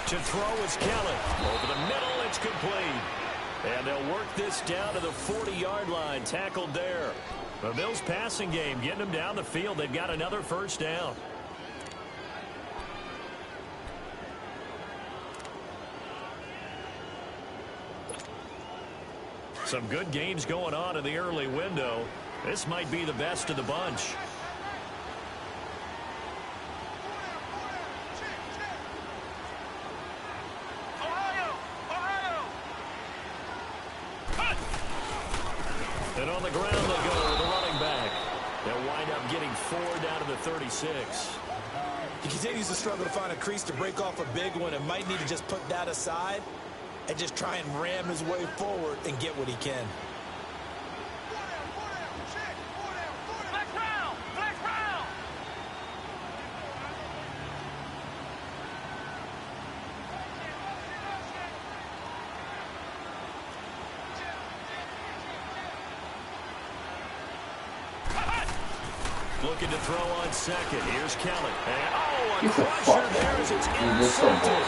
Speaker 1: To throw is Kelly. Over the middle, it's complete. And they'll work this down to the 40-yard line, tackled there. The Bills' passing game getting them down the field. They've got another 1st down. Some good games going on in the early window. This might be the best of the bunch. And on the ground they go with the running back. They'll wind up getting 4 down to the 36.
Speaker 2: He continues to struggle to find a crease to break off a big one and might need to just put that aside and just try and ram his way forward and get what he can.
Speaker 3: Flex round! Flex round!
Speaker 1: Looking to throw on 2nd. Here's Kelly. And, a crusher there as it's intercepted.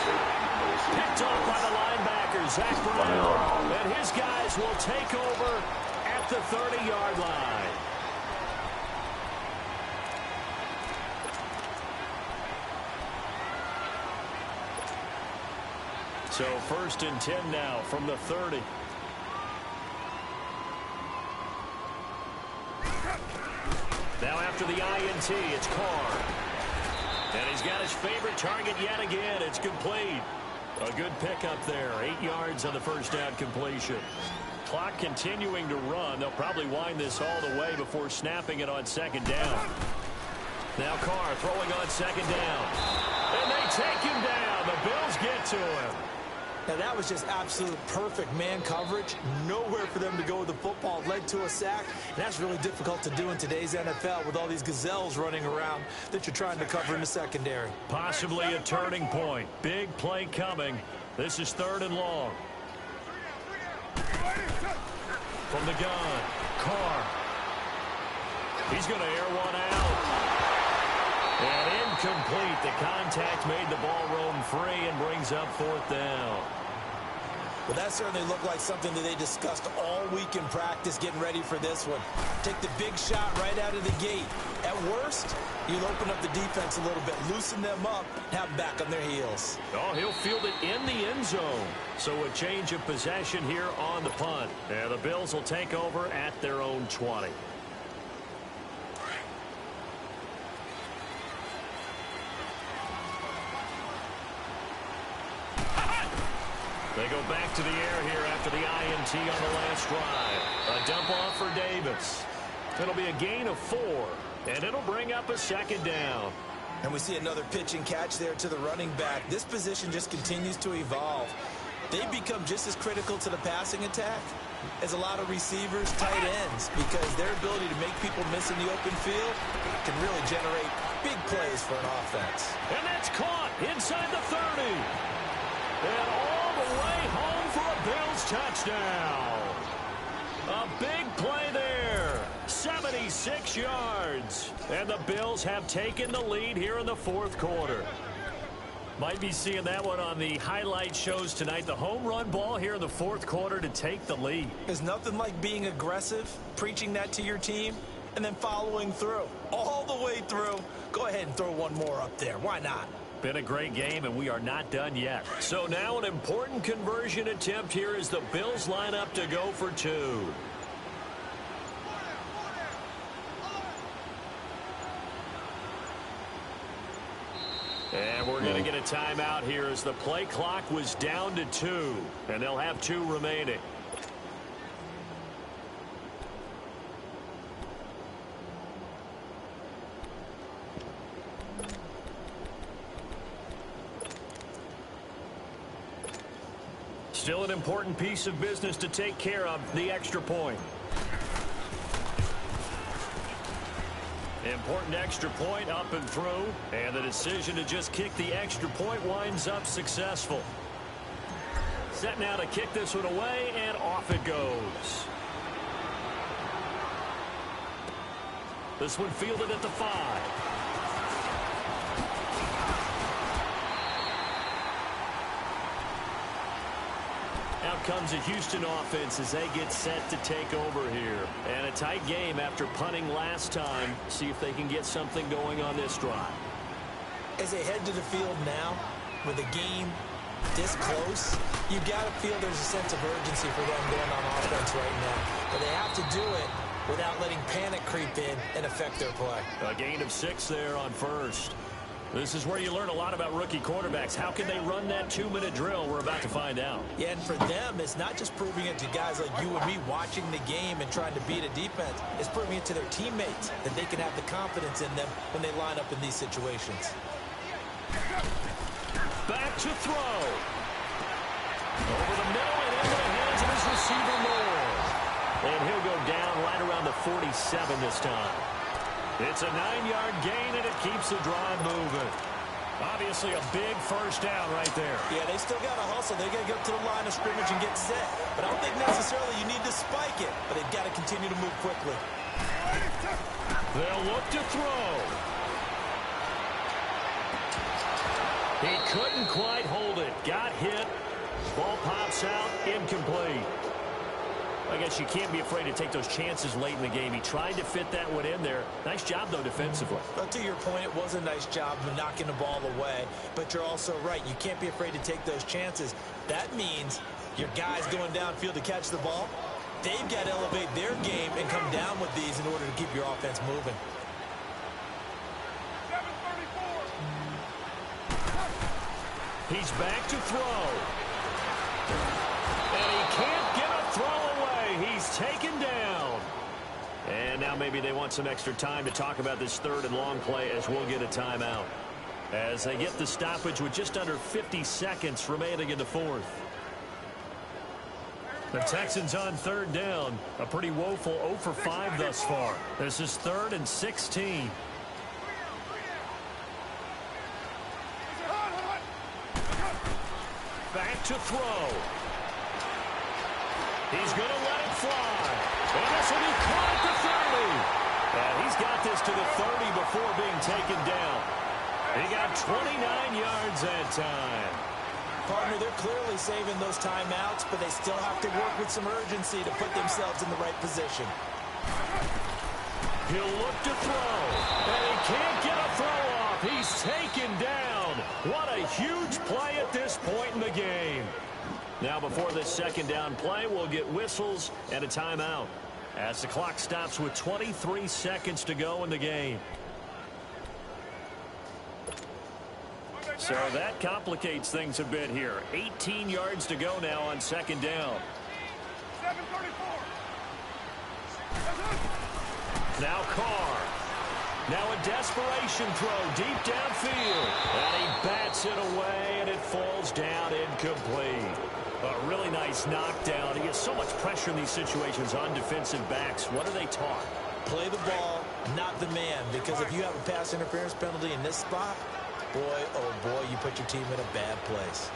Speaker 1: Picked off by the linebacker, Zach Brown. And his guys will take over at the 30-yard line. So 1st and 10 now from the 30. Now after the INT, it's Carr. And he's got his favorite target yet again. It's complete. A good pickup there. 8 yards on the 1st down completion. Clock continuing to run. They'll probably wind this all the way before snapping it on 2nd down. Now Carr throwing on 2nd down. And they take him down. The Bills get to him.
Speaker 2: Now that was just absolute perfect man coverage. Nowhere for them to go with the football. Led to a sack. And that's really difficult to do in today's NFL with all these gazelles running around that you're trying to cover in the secondary.
Speaker 1: Possibly a turning point. Big play coming. This is 3rd and long. from the gun. Carr. He's going to air one out. And incomplete. The contact made the ball roam free and brings up fourth down.
Speaker 2: Well, that certainly looked like something that they discussed all week in practice getting ready for this one. Take the big shot right out of the gate. At worst, you'll open up the defense a little bit, loosen them up, have them back on their heels.
Speaker 1: Oh, he'll field it in the end zone. So a change of possession here on the punt. And the Bills will take over at their own 20. They go back to the air here after the INT on the last drive. A dump off for Davis. It'll be a gain of 4, and it'll bring up a second down.
Speaker 2: And we see another pitch and catch there to the running back. This position just continues to evolve. They become just as critical to the passing attack as a lot of receivers, tight ends, because their ability to make people miss in the open field can really generate big plays for an offense.
Speaker 1: And that's caught inside the 30. And all the way home for a Bills touchdown. A big play there. 76 yards. And the Bills have taken the lead here in the fourth quarter. Might be seeing that one on the highlight shows tonight. The home run ball here in the fourth quarter to take the lead.
Speaker 2: There's nothing like being aggressive, preaching that to your team, and then following through. All the way through. Go ahead and throw one more up there. Why not?
Speaker 1: Been a great game, and we are not done yet. So now an important conversion attempt here as the Bills line up to go for 2. And we're going to get a timeout here as the play clock was down to 2, and they'll have 2 remaining. Still an important piece of business to take care of, the extra point. Important extra point up and through, and the decision to just kick the extra point winds up successful. Set now to kick this one away, and off it goes. This one fielded at the 5. Out comes a Houston offense as they get set to take over here. And a tight game after punting last time. See if they can get something going on this drive.
Speaker 2: As they head to the field now, with the game this close, you got to feel there's a sense of urgency for them going on offense right now. But they have to do it without letting panic creep in and affect their play.
Speaker 1: A gain of 6 there on first. This is where you learn a lot about rookie quarterbacks. How can they run that 2-minute drill? We're about to find out.
Speaker 2: Yeah, and for them, it's not just proving it to guys like you and me watching the game and trying to beat a defense. It's proving it to their teammates that they can have the confidence in them when they line up in these situations.
Speaker 1: Back to throw. Over the middle and into the hands of his receiver Moore. And he'll go down right around the 47 this time. It's a 9-yard gain, and it keeps the drive moving. Obviously a big first down right there.
Speaker 2: Yeah, they still got to hustle. They got to get to the line of scrimmage and get set. But I don't think necessarily you need to spike it. But they've got to continue to move quickly.
Speaker 1: They'll look to throw. He couldn't quite hold it. Got hit. Ball pops out. Incomplete. I guess you can't be afraid to take those chances late in the game. He tried to fit that one in there. Nice job, though, defensively.
Speaker 2: Well, to your point, it was a nice job of knocking the ball away. But you're also right. You can't be afraid to take those chances. That means your guys going downfield to catch the ball, they've got to elevate their game and come down with these in order to keep your offense moving.
Speaker 1: He's back to throw. And he can't get a throw away. He's taken down. And now maybe they want some extra time to talk about this third and long play as we'll get a timeout. As they get the stoppage with just under 50 seconds remaining in the fourth. The Texans on third down. A pretty woeful 0 for 5 thus far. This is 3rd and 16. Back to throw. He's going to let it fly. And this will be caught at the 30. And he's got this to the 30 before being taken down. He got 29 yards that time.
Speaker 2: Partner, they're clearly saving those timeouts, but they still have to work with some urgency to put themselves in the right position.
Speaker 1: He'll look to throw, and he can't get a throw off. He's taken down. What a huge play at this point in the game. Now, before this second down play, we'll get whistles and a timeout as the clock stops with 23 seconds to go in the game. So that complicates things a bit here. 18 yards to go now on second down.
Speaker 3: 7:34.
Speaker 1: Now Carr. Now a desperation throw deep downfield. And he bats it away, and it falls down incomplete. A really nice knockdown. He gets so much pressure in these situations on defensive backs. What are they taught?
Speaker 2: Play the ball, not the man, because if you have a pass interference penalty in this spot, boy, oh boy, you put your team in a bad place.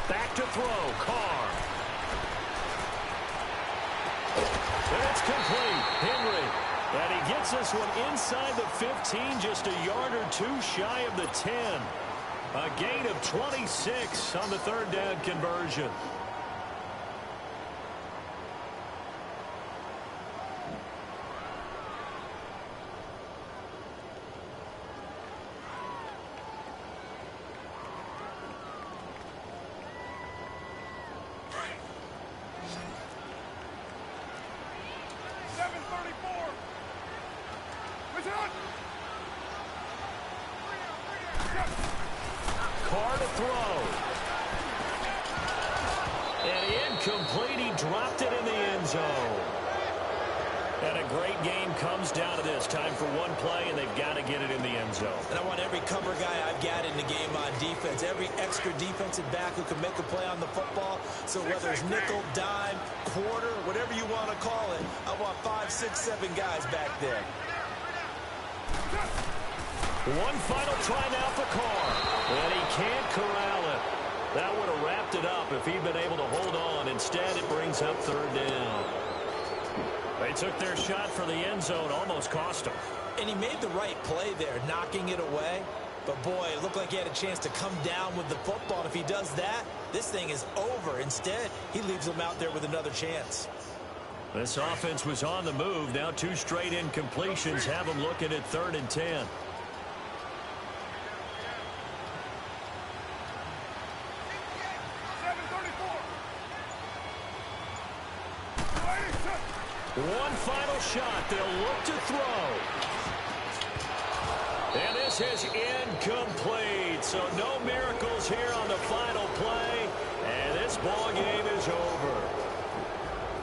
Speaker 1: Back to throw, Carr. And it's complete. Henry. And he gets this one inside the 15, just a yard or two shy of the 10. A gain of 26 on the third down conversion. Carr to throw. And incomplete. He dropped it in the end zone. And a great game comes down to this. Time for one play, and they've got to get it in the end zone.
Speaker 2: And I want every cover guy I've got in the game on defense, every extra defensive back who can make a play on the football. So whether it's nickel, dime, quarter, whatever you want to call it, I want 5, 6, 7 guys back there.
Speaker 1: One final try now for Carr. And he can't corral it. That would have wrapped it up if he'd been able to hold on. Instead, it brings up third down. They took their shot for the end zone, almost cost him.
Speaker 2: And he made the right play there, knocking it away. But, boy, it looked like he had a chance to come down with the football. And if he does that, this thing is over. Instead, he leaves him out there with another chance.
Speaker 1: This offense was on the move. Now 2 straight incompletions have them looking at 3rd and 10. One final shot. They'll look to throw. And this is incomplete. So no miracles here on the final play. And this ball game is over.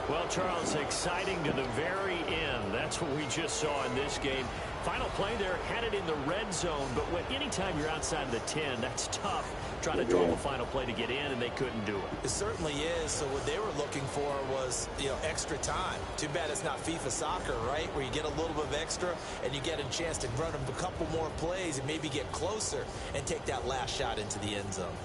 Speaker 1: Well, Charles, exciting to the very end. That's what we just saw in this game. Final play there, had it in the red zone. But anytime you're outside of the 10, that's tough. Trying to draw a final play to get in, and they couldn't do it.
Speaker 2: It certainly is. So what they were looking for was, extra time. Too bad it's not FIFA soccer, right? Where you get a little bit of extra, and you get a chance to run a couple more plays and maybe get closer and take that last shot into the end zone.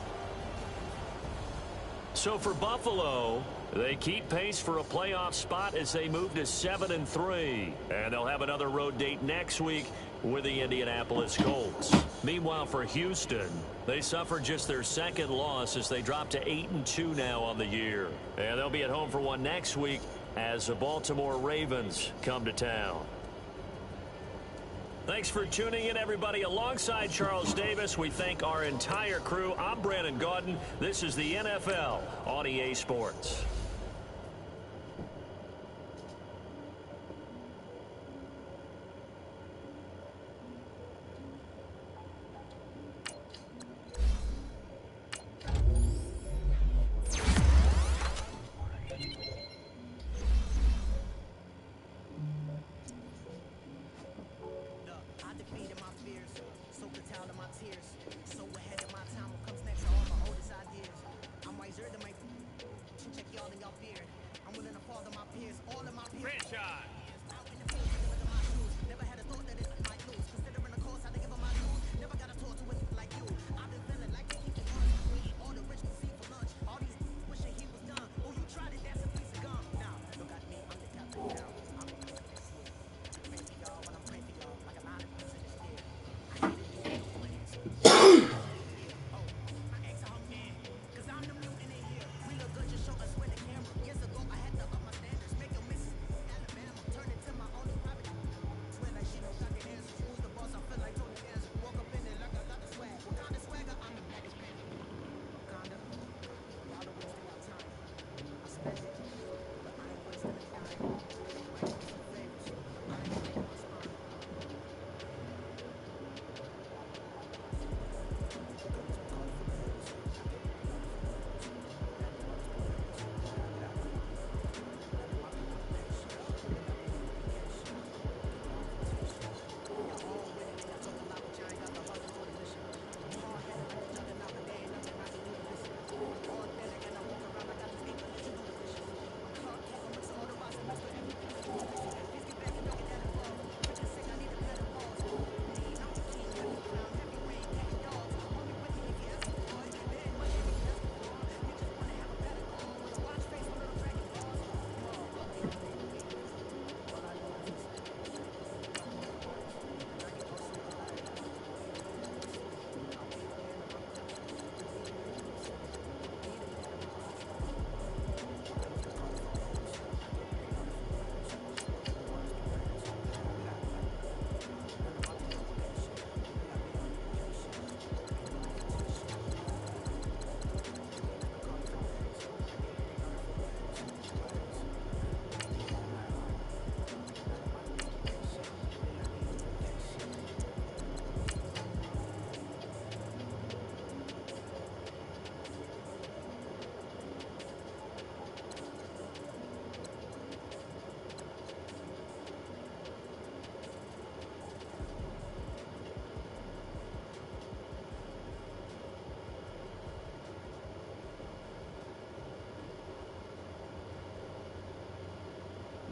Speaker 1: So for Buffalo, they keep pace for a playoff spot as they move to 7-3. And they'll have another road date next week with the Indianapolis Colts. Meanwhile, for Houston, they suffered just their second loss as they drop to 8-2 now on the year. And they'll be at home for one next week as the Baltimore Ravens come to town. Thanks for tuning in, everybody. Alongside Charles Davis, we thank our entire crew. I'm Brandon Gaudin. This is the NFL on EA Sports.
Speaker 4: Check y'all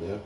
Speaker 4: Yeah.